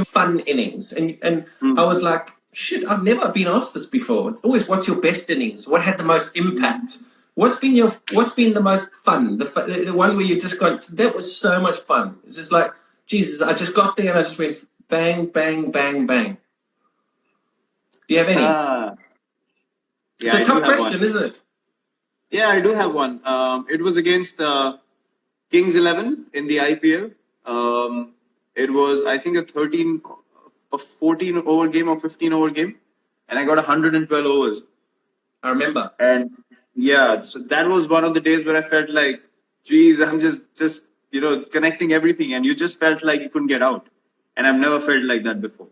fun innings, and I was like, shit, I've never been asked this before. It's always, what's your best innings? What had the most impact? What's been the most fun? The one where you just got, that was so much fun. It's just like, Jesus, I just got there and I just went bang, bang, bang, bang. Do you have any? Yeah, it's a tough question, isn't it? Yeah, I do have one. It was against Kings 11 in the IPL. It was, I think, a 14 over game or 15 over game, and I got 112 overs. I remember. And yeah, so that was one of the days where I felt like, geez, I'm just connecting everything, and you just felt like you couldn't get out. And I've never felt like that before.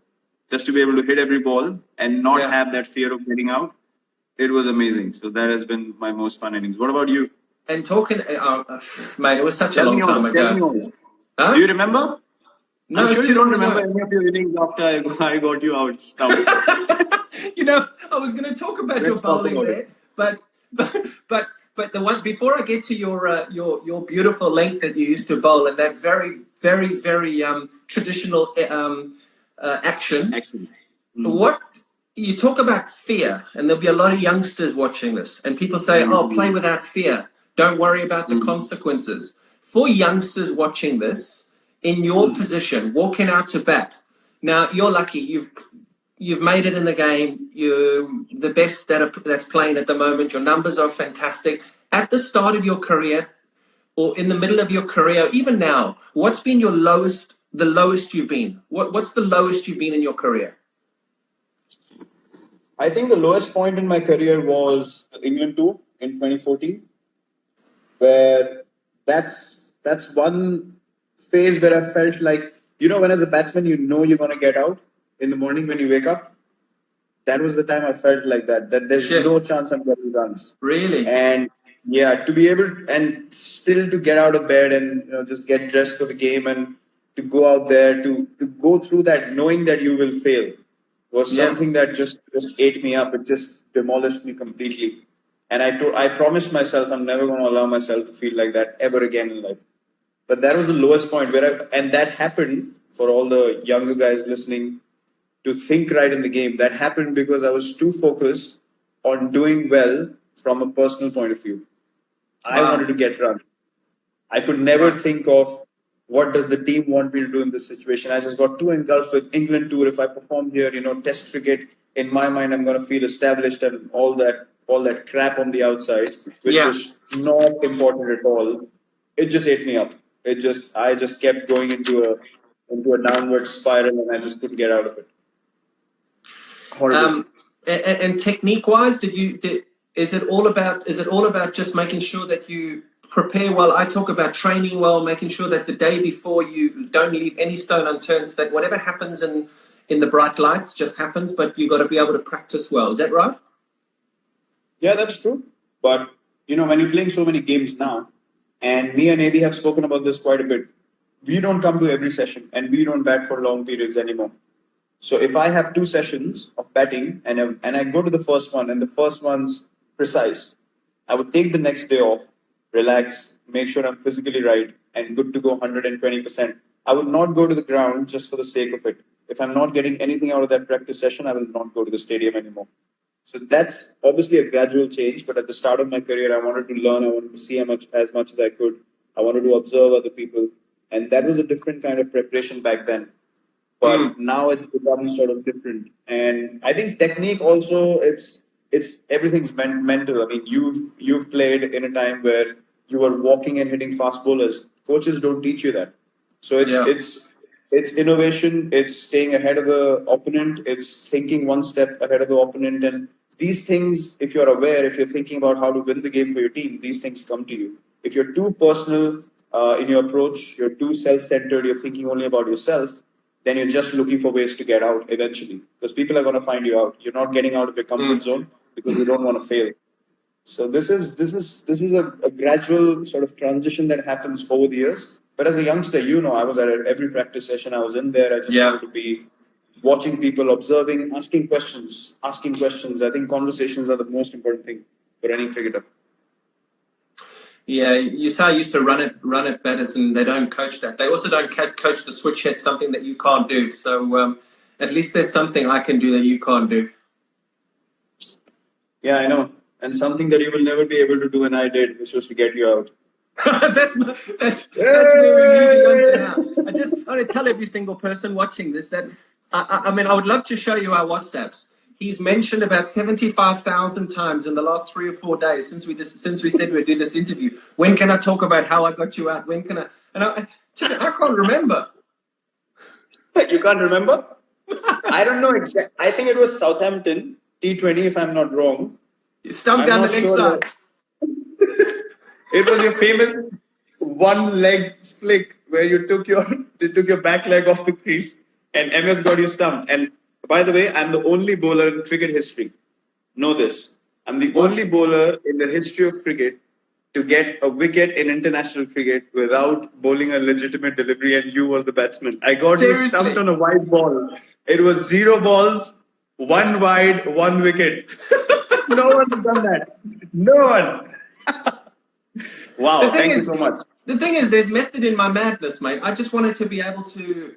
Just to be able to hit every ball and not have that fear of getting out, it was amazing. So that has been my most fun innings. What about you? And talking, mate, it was such a long time ago. Huh? Do you remember? No, I'm sure you don't remember any of your innings after I got you out. I was going to talk about your bowling there, but the one before I get to your beautiful length that you used to bowl and that very traditional action. Excellent. What you talk about fear, and there'll be a lot of youngsters watching this, and people say, "Oh, play without fear. Don't worry about the consequences." For youngsters watching this, in your position, walking out to bat. Now you're lucky. You've made it in the game. You're the best that's playing at the moment. Your numbers are fantastic. At the start of your career, or in the middle of your career, even now, what's been your lowest? The lowest you've been? What's the lowest you've been in your career? I think the lowest point in my career was the England tour in 2014, where that's one phase where I felt like, when as a batsman, you're going to get out in the morning when you wake up. That was the time I felt like that there's no chance I'm getting runs. Really? And yeah, to be able and still to get out of bed and just get dressed for the game and to go out there to go through that knowing that you will fail was something that just ate me up. It just demolished me completely. And I promised myself I'm never going to allow myself to feel like that ever again in life. But that was the lowest point and that happened for all the younger guys listening to think right in the game. That happened because I was too focused on doing well from a personal point of view. I wanted to get run. I could never think of what does the team want me to do in this situation. I just got too engulfed with England tour. If I perform here, Test cricket, in my mind, I'm going to feel established and all that crap on the outside, which was not important at all. It just ate me up. I just kept going into a downward spiral, and I just couldn't get out of it. Horrible. And technique-wise, is it all about just making sure that you prepare well? I talk about training well, making sure that the day before you don't leave any stone unturned, so that whatever happens in the bright lights just happens, but you've got to be able to practice well. Is that right? Yeah, that's true. But, when you're playing so many games now, and me and AB have spoken about this quite a bit, we don't come to every session and we don't bat for long periods anymore. So if I have 2 sessions of batting and I go to the first one and the first one's precise, I would take the next day off, relax, make sure I'm physically right and good to go 120%. I would not go to the ground just for the sake of it. If I'm not getting anything out of that practice session, I will not go to the stadium anymore. So that's obviously a gradual change, but at the start of my career, I wanted to learn, I wanted to see as much as I could. I wanted to observe other people. And that was a different kind of preparation back then. But now it's become sort of different. And I think technique also, it's everything's mental. I mean, you've played in a time where you were walking and hitting fast bowlers. Coaches don't teach you that. So it's innovation, it's staying ahead of the opponent, it's thinking one step ahead of the opponent. And these things, if you're aware, if you're thinking about how to win the game for your team, these things come to you. If you're too personal in your approach, you're too self-centered, you're thinking only about yourself, then you're just looking for ways to get out eventually. Because people are going to find you out. You're not getting out of your comfort zone because you don't want to fail. So this is a gradual sort of transition that happens over the years. But as a youngster, I was at every practice session. I was in there. I just wanted to be watching people, observing, asking questions. I think conversations are the most important thing for any cricketer. Yeah, you say I used to run it Pietersen. They don't coach that. They also don't coach the switch hit, something that you can't do. So at least there's something I can do that you can't do. Yeah, I know. And something that you will never be able to do, and I did, which was to get you out. That's where we're moving on to now. I want to tell every single person watching this that I mean I would love to show you our WhatsApps. He's mentioned about 75,000 times in the last 3 or 4 days since we said we'd do this interview. When can I talk about how I got you out? When can I? And I can't remember. You can't remember? I don't know exactly. I think it was Southampton T20, if I'm not wrong. Stump down the next side. It was your famous one leg flick where you took your back leg off the crease and MS got you stumped. And by the way, I'm the only bowler in cricket history. Know this. I'm the only bowler in the history of cricket to get a wicket in international cricket without bowling a legitimate delivery, and you were the batsman. I got you stumped on a wide ball. It was 0 balls, 1 wide, 1 wicket. No one's done that. No one. Wow, thank you so much. The thing is, there's method in my madness, mate. I just wanted to be able to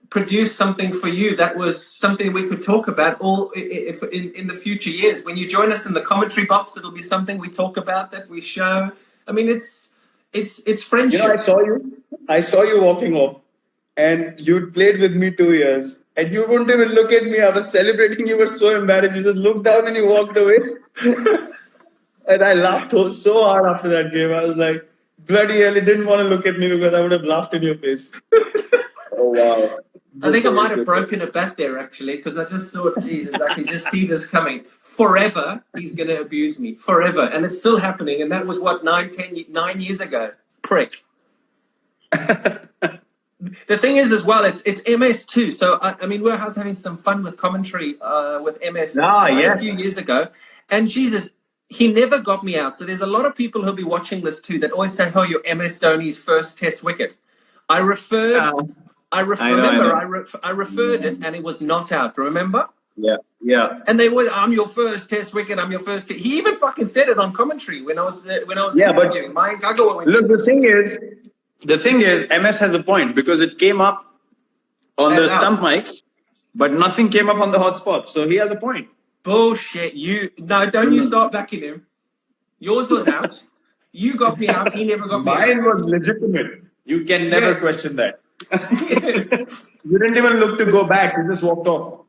produce something for you that was something we could talk about if in the future years. When you join us in the commentary box, it'll be something we talk about, that we show. I mean, it's friendship. You know, I saw you walking off, and you played with me 2 years, and you wouldn't even look at me. I was celebrating. You were so embarrassed. You just looked down and you walked away. And I laughed so hard after that game. I was like, bloody hell, he didn't want to look at me because I would have laughed in your face. Oh, wow. I think I might have broken a bat there, actually, because I just thought, Jesus, I can just see this coming. Forever, he's going to abuse me. Forever. And it's still happening. And that was, what, 9 years ago? Prick. The thing is, as well, it's MS too. So, I mean, we were having some fun with commentary with MS a few years ago. And, Jesus, he never got me out. So there's a lot of people who'll be watching this too that always say, "Oh, you're MS Dhoni's first Test wicket." I referred it, and it was not out. Remember? Yeah. And they were, "I'm your first Test wicket. I'm your first." He even fucking said it on commentary when I was interviewing. Look, the thing is, MS has a point because it came up on the stump mics, but nothing came up on the hotspot. So he has a point. Bullshit. Don't you start backing him. Yours was out. You got me out. He never got me out. Mine was legitimate. You can never question that. Yes. You didn't even look to go back. You just walked off.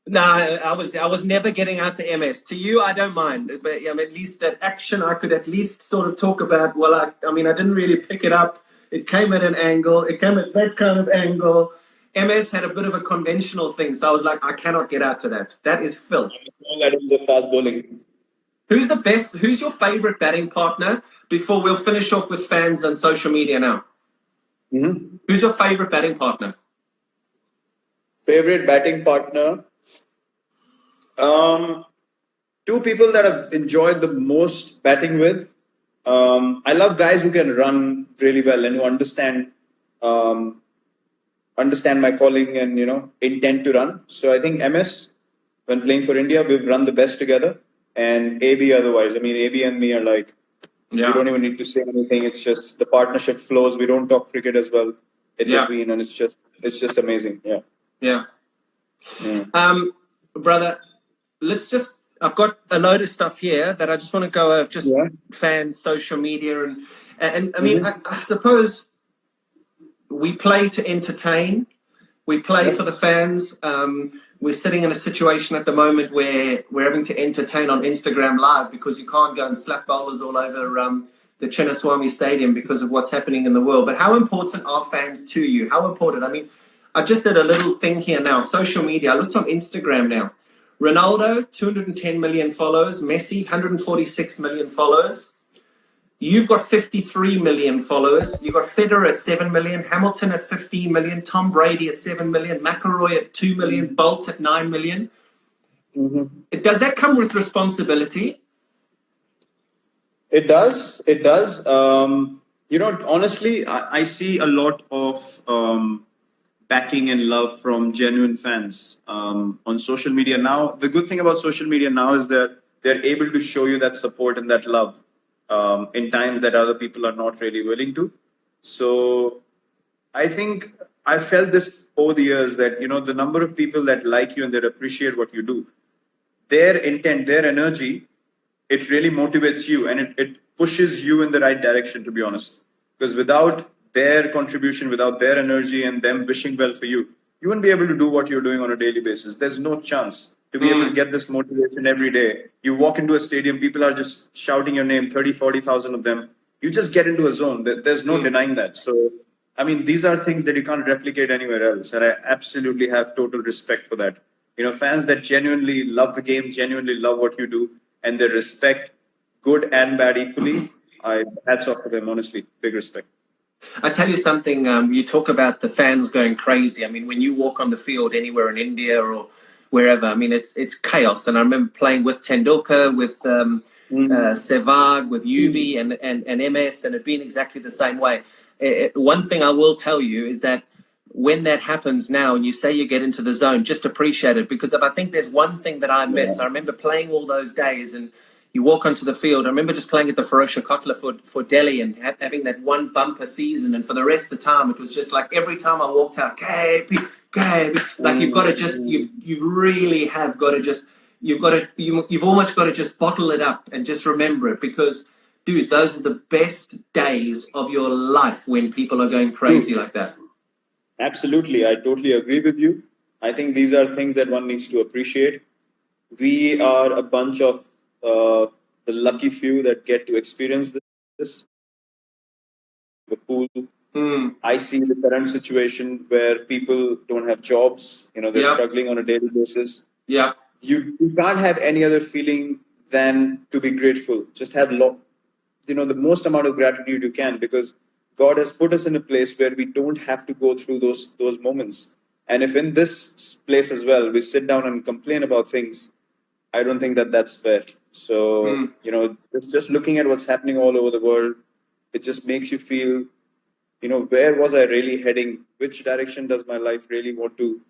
No, I was never getting out to MS. To you, I don't mind. But at least that action, I could at least sort of talk about. Well, I didn't really pick it up. It came at an angle. It came at that kind of angle. MS had a bit of a conventional thing, so I was like, I cannot get out to that. That is filth. That is the fast bowling. Who's the best? Who's your favorite batting partner? Before we'll finish off with fans and social media now. Mm-hmm. Who's your favorite batting partner? Favorite batting partner? 2 people that I've enjoyed the most batting with. I love guys who can run really well and who understand my calling and intent to run. So I think MS, when playing for India, we've run the best together, and AB otherwise. I mean, AB and me are like, we don't even need to say anything. It's just the partnership flows. We don't talk cricket as well in between, and it's just amazing. Yeah. Brother, I've got a load of stuff here that I just want to go over, fans, social media, and I mean, I suppose we play to entertain. We play for the fans. We're sitting in a situation at the moment where we're having to entertain on Instagram Live because you can't go and slap bowlers all over the Chinnaswamy Stadium because of what's happening in the world. But how important are fans to you? How important? I mean, I just did a little thing here now. Social media. I looked on Instagram now. Ronaldo, 210 million followers. Messi, 146 million followers. You've got 53 million followers. You've got Federer at 7 million, Hamilton at 15 million, Tom Brady at 7 million, McIlroy at 2 million, Bolt at 9 million. Mm-hmm. Does that come with responsibility? It does. It does. Honestly, I see a lot of backing and love from genuine fans on social media now. The good thing about social media now is that they're able to show you that support and that love. in times that other people are not really willing to. So I think I felt this over the years that, the number of people that like you and that appreciate what you do, their intent, their energy, it really motivates you and it pushes you in the right direction, to be honest. Because without their contribution, without their energy and them wishing well for you, you wouldn't be able to do what you're doing on a daily basis. There's no chance to be able to get this motivation every day. You walk into a stadium, people are just shouting your name, 30, 40,000 of them. You just get into a zone. There's no denying that. So, I mean, these are things that you can't replicate anywhere else. And I absolutely have total respect for that. Fans that genuinely love the game, genuinely love what you do, and they respect good and bad equally. I hats off to them, honestly. Big respect. I tell you something, you talk about the fans going crazy. I mean, when you walk on the field anywhere in India or wherever, I mean, it's chaos. And I remember playing with Tendulkar, with Sehwag, with UV and MS, and it being exactly the same way. One thing I will tell you is that when that happens now and you say you get into the zone, just appreciate it. Because if I think there's one thing that I miss, I remember playing all those days and you walk onto the field. I remember just playing at the Ferocia Kotla for Delhi and having that one bumper season. And for the rest of the time, it was just like every time I walked out, KP, like you've got to just, you really have got to just, you've almost got to just bottle it up and just remember it because, dude, those are the best days of your life when people are going crazy like that. Absolutely. I totally agree with you. I think these are things that one needs to appreciate. We are a bunch of the lucky few that get to experience this. The pool. I see the current situation where people don't have jobs. They're struggling on a daily basis. Yeah. You can't have any other feeling than to be grateful. Just have the most amount of gratitude you can because God has put us in a place where we don't have to go through those moments. And if in this place as well we sit down and complain about things, I don't think that that's fair. So, just looking at what's happening all over the world, it just makes you feel, where was I really heading? Which direction does my life really want to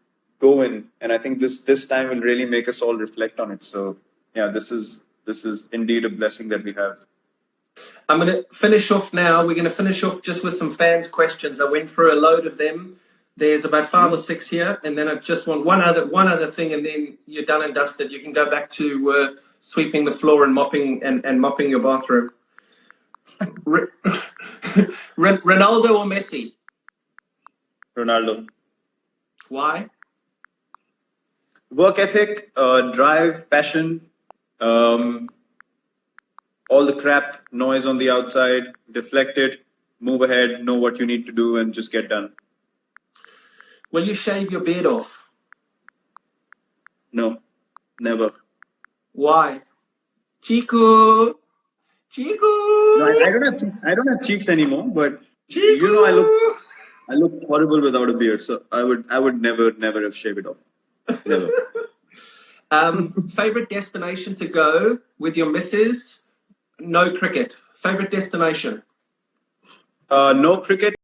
go in? And I think this time will really make us all reflect on it. So, yeah, this is indeed a blessing that we have. I'm going to finish off now. We're going to finish off just with some fans' questions. I went through a load of them. There's about 5 or 6 here, and then I just want one other thing, and then you're done and dusted. You can go back to sweeping the floor and mopping your bathroom. Ronaldo or Messi? Ronaldo. Why? Work ethic, drive, passion, all the crap, noise on the outside, deflect it, move ahead, know what you need to do, and just get done. Will you shave your beard off? No, never. Why? Chico. No, I don't have cheeks anymore, but Chico. I look horrible without a beard, so I would never have shaved it off. Never. Favorite destination to go with your missus? No cricket. Favorite destination? No cricket.